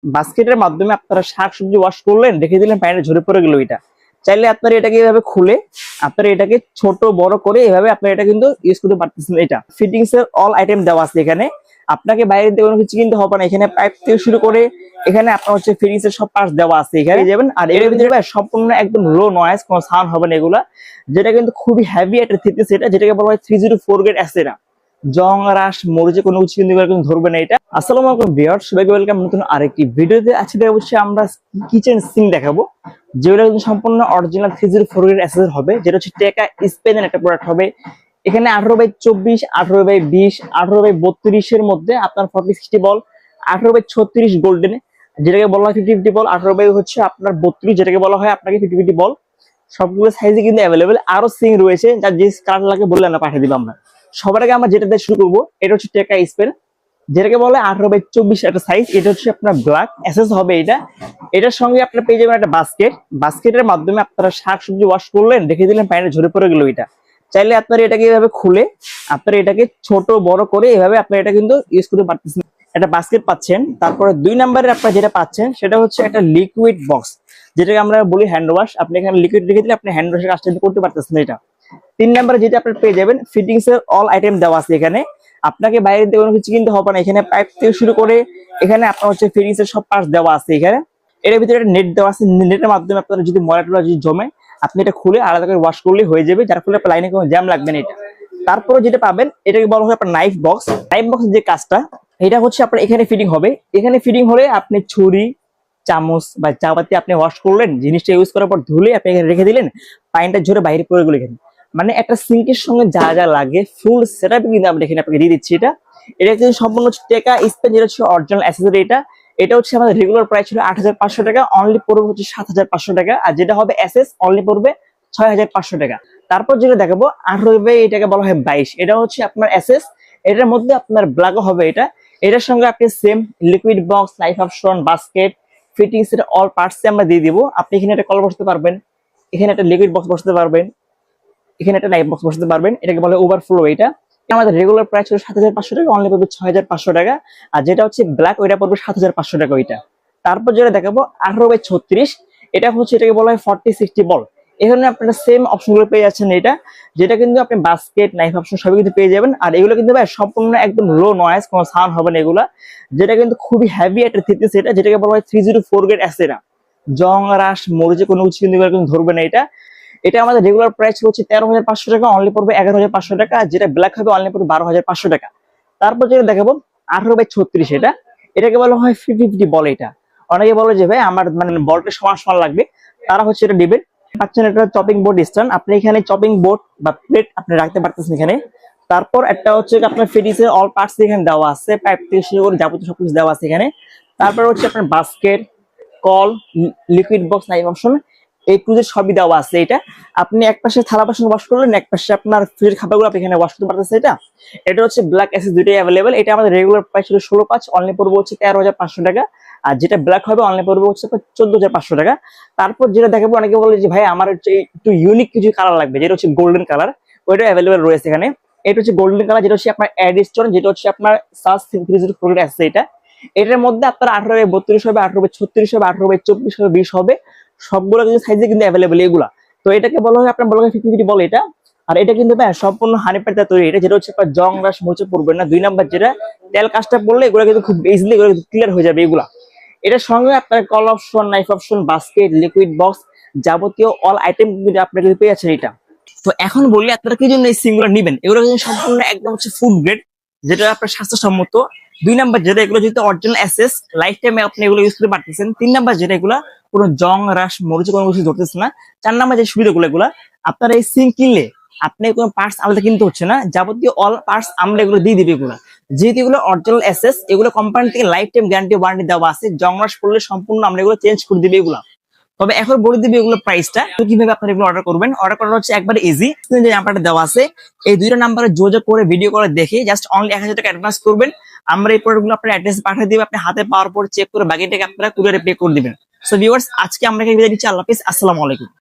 বাস্কেটের মাধ্যমে আপনারা শাকসবজি ওয়াশ করলেন, রেখে দিলেন, পানিটা ঝরে পড়ে গেল। এটা চাইলে আপনারা এটাকে এভাবে খুলে আপনারা এটাকে ছোট বড় করে এভাবে আপনারা এটা কিন্তু ইউজ করতে পারতেছেন। এটা ফিটিংস এর অল আইটেম দেওয়া আছে এখানে, আপনাকে বাইরে থেকে কোনো কিছু কিনতে হবে না। এখানে পাইপ থেকে শুরু করে এখানে আপনার হচ্ছে ফিটিংস এর সব পার্টস দেওয়া আছে এখানে যাবেন। আর এর ভিতরে সম্পূর্ণ একদম লো নয়েজ, কোনো সাউন্ড হবে না এগুলা, যেটা কিন্তু খুবই হেভি একটা থিকনেস, এটা যেটাকে বলা হয় 304 গ্রেড অ্যাসেরা। জং রাশ মরিচে কোনো কিছু কিন্তু ধরবে না এটা। আসসালামু আলাইকুম ভিউয়ার্স, সবাইকে ওয়েলকাম নতুন আরেকটি ভিডিওতে। আজকে অবশ্যই আমরা কিচেন সিঙ্ক দেখাবো, যেগুলো কিন্তু সম্পূর্ণ অরিজিনাল 304 গ্রেড অ্যাসেসর হবে, যেটা হচ্ছে টেকা স্পেনের একটা প্রোডাক্ট হবে। এখানে 18/24, 18/20, 18/32 এর মধ্যে আপনার 40-60 বল, 18/36 গোল্ডেন যেটাকে বলা হয় 50-50 বল, 18 হচ্ছে আপনার 32 যেটাকে বলা হয় আপনাকে 50-50 বল, সবগুলো সাইজে কিন্তু অ্যাভেলেবেল। আরো সিং রয়েছে, যার যে কালার লাগে বললে আমরা পাঠিয়ে দিব আমরা। সবার আগে আমরা যেটা দিয়ে শুরু করবো, এটা হচ্ছে টেকা স্পেন, যেটাকে বলে 18/24 একটা সাইজ। এটা হচ্ছে আপনার ব্ল্যাক অ্যাসেস হবে এটা। এটার সঙ্গে আপনার পেয়ে যাবেন একটা বাস্কেট। বাস্কেটের মাধ্যমে আপনারা শাকসবজি ওয়াশ করলেন, রেখে দিলেন, পানিটা ঝরে পড়ে গেল। এটা চাইলে আপনারা এটাকে এভাবে খুলে আপনারা এটাকে ছোট বড় করে এভাবে আপনারা এটা কিন্তু ইউজ করতে পারতেছেন। একটা বাস্কেট পাচ্ছেন। তারপরে 2 নম্বরে আপনারা যেটা পাচ্ছেন সেটা হচ্ছে একটা লিকুইড বক্স, যেটাকে আমরা বলি হ্যান্ড ওয়াশ। আপনি এখানে লিকুইড রেখে দিলে আপনি হ্যান্ড ওয়াশের কাজটা করতে পারতেছেন। এটা 3 নম্বরে যেটা আপনারা পেয়ে যাবেন, ফিটিংস এর অল আইটেম দেওয়া আছে এখানে, আপনাকে বাইরে থেকে কোনো কিছু কিনতে হবে না। এখানে পাইপ থেকে শুরু করে এখানে আপনার হচ্ছে ফিটিংস এর সব পার্টস দেওয়া আছে এখানে। এর ভিতরে একটা নেট দেওয়া আছে, নেটের মাধ্যমে আপনারা যদি ময়লা যদি জমে আপনি এটা খুলে আলাদা করে ওয়াশ করলে হয়ে যাবে, যার ফলে আপনার লাইনে কোনো জ্যাম লাগবে না। এটা তারপরে যেটা পাবেন, এটাকে বলা হয় আপনার নাইফ বক্স। নাইফ বক্সের যে কাজটা, এটা হচ্ছে আপনার এখানে ফিটিং হবে। এখানে ফিটিং হলে আপনি ছুরি, চামচ বা চাপাতি আপনি ওয়াশ করলেন, জিনিসটা ইউজ করার পর ধুলে আপনি এখানে রেখে দিলেন, পানিটা ঝরে বাইরে পড়ে গেল। এখানে মানে একটা সিঙ্কের সঙ্গে যা যা লাগে ফুল সেটআপ কিন্তু আমরা এখানে আপনাকে দিয়ে দিচ্ছি। এটা কিন্তু সম্পূর্ণ হচ্ছে টেকা স্পেন, যেটা হচ্ছে অরিজিনাল অ্যাক্সেসরি। এটা হচ্ছে আমাদের রেগুলার প্রাইস ছিল 8500 টাকা, অনলি পড়বে হচ্ছে 7500 টাকা। আর যেটা হবে এসএস অনলি পড়বে 6500 টাকা। তারপর যেটা দেখাবো 18 এটাকে বলা হয় 22, এটা হচ্ছে আপনার এসএস। এটার মধ্যে আপনার ব্ল্যাকও হবে এটা। এটার সঙ্গে আপনি same liquid box, knife option, basket, fittings এর অল পার্টস আমরা দিয়ে দিব। আপনি এখানে একটা কল বসাতে পারবেন, এখানে একটা লিকুইড বক্স বসাতে পারবেন, এখানে একটা নাইফ বক্স বসাতে পারবেন। এটাকে বলে ওভারফ্লো। এটা আমাদের রেগুলার প্রাইস ছিল 7500 টাকা, অনলি পড়বে 6500 টাকা। আর যেটা হচ্ছে ব্ল্যাক, ওইটা পড়বে 7500 টাকা ওইটা। তারপর যেটা দেখাবো 18/36, এটা হচ্ছে এটাকে বলা হয় 40-60 বল। এখানে আপনারা সেম অপশনগুলো পেয়ে যাচ্ছেন। এটা যেটা কিন্তু আপনি বাস্কেট, নাইফ অপশন সবই কিন্তু পেয়ে যাবেন। আর এগুলো কিন্তু ভাই সম্পূর্ণ একদম লো নয়েজ, কোনো সাউন্ড হবে না এগুলা, যেটা কিন্তু খুবই হেভি একটা থিকনেস। এটা যেটাকে বলা হয় 304 গ্রেড অ্যাসেরা। জং রাশ মরিচে কোনো কিছু কিন্তু ধরবে না এটা। এটা আমাদের রেগুলার প্রাইস হচ্ছে 13,500 টাকা, অনলি পড়বে 11,500 টাকা। যেটা ব্ল্যাক হবে অনলি পড়বে 12,500 টাকা। তারপর যেটা দেখাবো 18/36, এটাকে বলা হয় 50-50 বল। এটা অনেকে বলে যে ভাই আমার মানে বলটা সমান সমান লাগবে, তারা হচ্ছে এটা দিবেন। পাচ্ছেন এটা চপিং বোর্ড স্ট্যান্ড, আপনি এখানে চপিং বোর্ড বা প্লেট আপনি রাখতে পারতেছেন এখানে। তারপর একটা হচ্ছে আপনার ফিটিংস এর অল পার্টস এখানে দেওয়া আছে, পাইপ থেকে শুরু করে যাবতীয় সবকিছু দেওয়া আছে এখানে। তারপর হচ্ছে আপনার basket, call, liquid box, knife option, এই ক্রুজের সবই দেওয়া আছে। এটা আপনি এক পাশে থালা বাসন ওয়াশ করলেন, এক পাশে আপনার ফ্রিজের খাবারগুলো আপনি এখানে ওয়াশ করতে পারতেছেন। এটা হচ্ছে ব্ল্যাক অ্যাসেস, দুটোই অ্যাভেলেবেল। এটা আমাদের রেগুলার প্রাইস ছিল 16,500, অনলি পড়বে হচ্ছে 13,500 টাকা। আর যেটা ব্ল্যাক হবে অনলি পড়বে হচ্ছে 14,500 টাকা। তারপর যেটা দেখাবো, অনেকে বলে যে ভাই আমার হচ্ছে একটু ইউনিক কিছু কালার লাগবে, যেটা হচ্ছে গোল্ডেন কালার, ওইটা অ্যাভেলেবেল রয়েছে এখানে। এটা হচ্ছে গোল্ডেন কালার, যেটা হচ্ছে আপনার অ্যাডিস্টন, যেটা হচ্ছে আপনার সাস 304 আছে। এটার মধ্যে আপনার 18/32 হবে, 18/36 হবে, 18/24 হবে, 20 হবে, সবগুলো কিন্তু সাইজে কিন্তু অ্যাভেলেবেল এগুলা। তো এটাকে বলা হয় আপনার বলা হয় 50-50 বলে এটা। আর এটা কিন্তু ভাই সম্পূর্ণ 100% তৈরি, এটা যেটা হচ্ছে আপনার জং রাশ মুছে পড়বে না। 2 নাম্বার যেটা তেল কাজটা পড়লে এগুলো কিন্তু খুব ইজিলি এগুলো ক্লিয়ার হয়ে যাবে এগুলা। এটার সঙ্গে আপনার call option, knife option, basket, liquid box, যাবতীয় অল আইটেম কিন্তু আপনারা কিন্তু পেয়ে যাচ্ছেন এটা। তো এখন বলি আপনারা কি জন্য এই সিমগুলো নেবেন। এগুলো কিন্তু সম্পূর্ণ একদম হচ্ছে ফুড গ্রেড, যেটা আপনার স্বাস্থ্যসম্মত। 2 নাম্বার যেটা, এগুলো যেহেতু অরিজিনাল অ্যাসেস, লাইফ টাইমে আপনি এগুলো ইউজ করতে পারতেছেন। 3 নাম্বার যেটা, এগুলা কোনো জং রাশ মরিচে কোনো কিছু ধরতেছে না। 4 নাম্বার যে সুবিধাগুলো, এগুলা আপনারা এই সিম কিনলে আপনি কোনো পার্টস আলাদা কিনতে হচ্ছে না, যাবতীয় অল পার্টস আমরা এগুলো দিয়ে দিবে এগুলা। যেহেতু এগুলো অরিজিনাল অ্যাসেস, এগুলো কোম্পানি থেকে লাইফ টাইম গ্যারান্টি ওয়ারেন্টি দেওয়া আছে। জং রাশ পড়লে সম্পূর্ণ আমরা এগুলো চেঞ্জ করে দিবে এগুলা। তবে এখন বলে দিবি এগুলো প্রাইসটা, তো কিভাবে আপনারা এগুলো অর্ডার করবেন। অর্ডার করা হচ্ছে একবারে ইজি, যে নাম্বারটা দেওয়া আছে এই দুইটা নাম্বারে যোগাযোগ করে ভিডিও করে দেখে জাস্ট অনলি 1000 টাকা অ্যাডভান্স করবেন। আমরা এই প্রোডাক্টগুলো আপনার অ্যাড্রেস পাঠিয়ে দিব, আপনি হাতে পাওয়ার পর চেক করে বাকিটাকে আপনারা কুরিয়ারে পে করে দিবেন। সো ভিউয়ার্স, আজকে আমরা এখানে বিদায় নিচ্ছি। আল্লাহ হাফেজ, আসসালামু আলাইকুম।